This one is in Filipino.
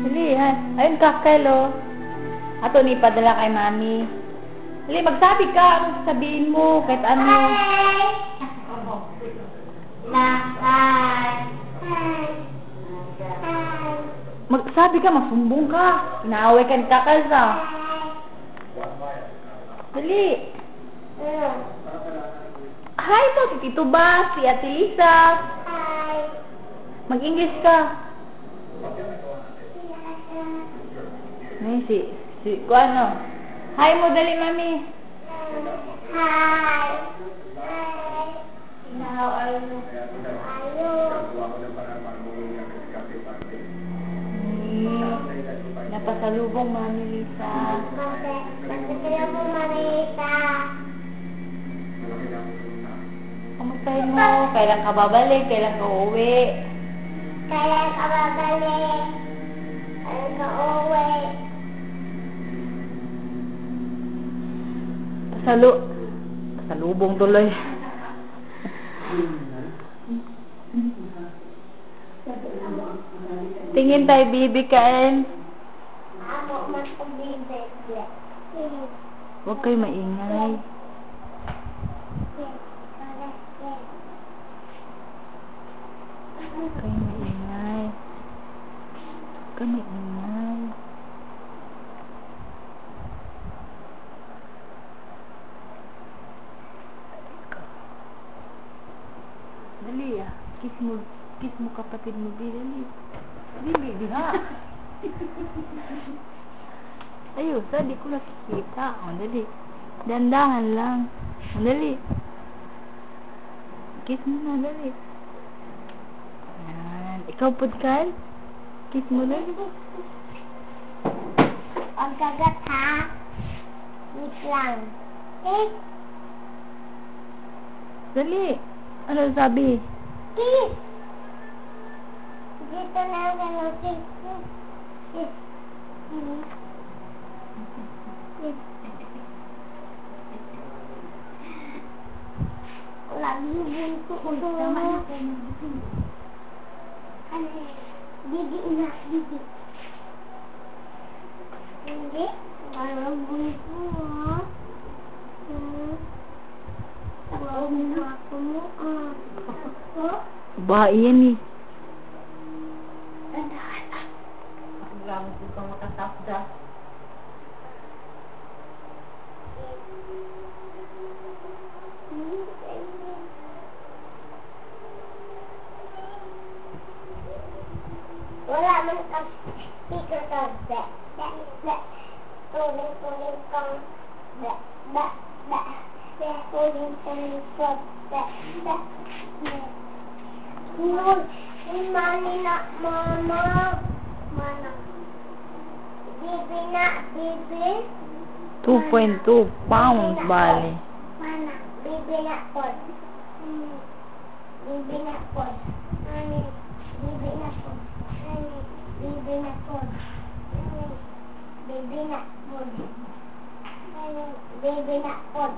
Dali, ha? Ayun, kakel, oh. Ato ni padala kay mami. Dali, magsabi ka. Anong sabihin mo? Kahit ano. Magsabi ka, masumbong ka. Inaaway ka ni kakal sa. Dali. Hi po, si Tito Bas, si Ate Lisa. Mag-English ka. Kung ano? Hi mo, dali, mami. Hi. How are you? Napasalubong, mami Lisa. Kaya po, Marita. Kamustahin mo? Kailan ka babalik? Kailan ka uuwi? Kailan ka babalik? Kailan ka uuwi? Pasalubong tuloy. Tingin tayo, bibi kain. Ako, mas pag-ibig. Huwag kayo maingay. Huwag kayo maingay. Huwag kayo maingay. Dali, ah. Kiss mo kapatid mo, dali. Dali, diha. Ayun, di ko nakikita. O, dali. Dandahan lang. O, dali. Kiss mo na, dali. Ayan. Ikaw, Pudkan? Kiss mo, dali. Ang kagat, ha? Wait lang. Dali. Ano sabi? Kiss! Dito na ang gano'n. Kiss. Kiss. Kiss. Lagi bunto ko. Ano? Didi na. Didi. Hindi? Parang bunto, ha? Tawag mo ako mo, Ba, iyan eh. Gamit ko kang makatapda. Wala man kang speaker ka. Tuling kang tuling kang Nun, mani na mama. Mana. Bibi na, bibi. 2.2 pounds, bali. Mana, bibi na pod. Bibi na pod. Ani, bibi na pod. Ani, bibi na pod. Ani, bibi na pod. Ani, bibi na pod.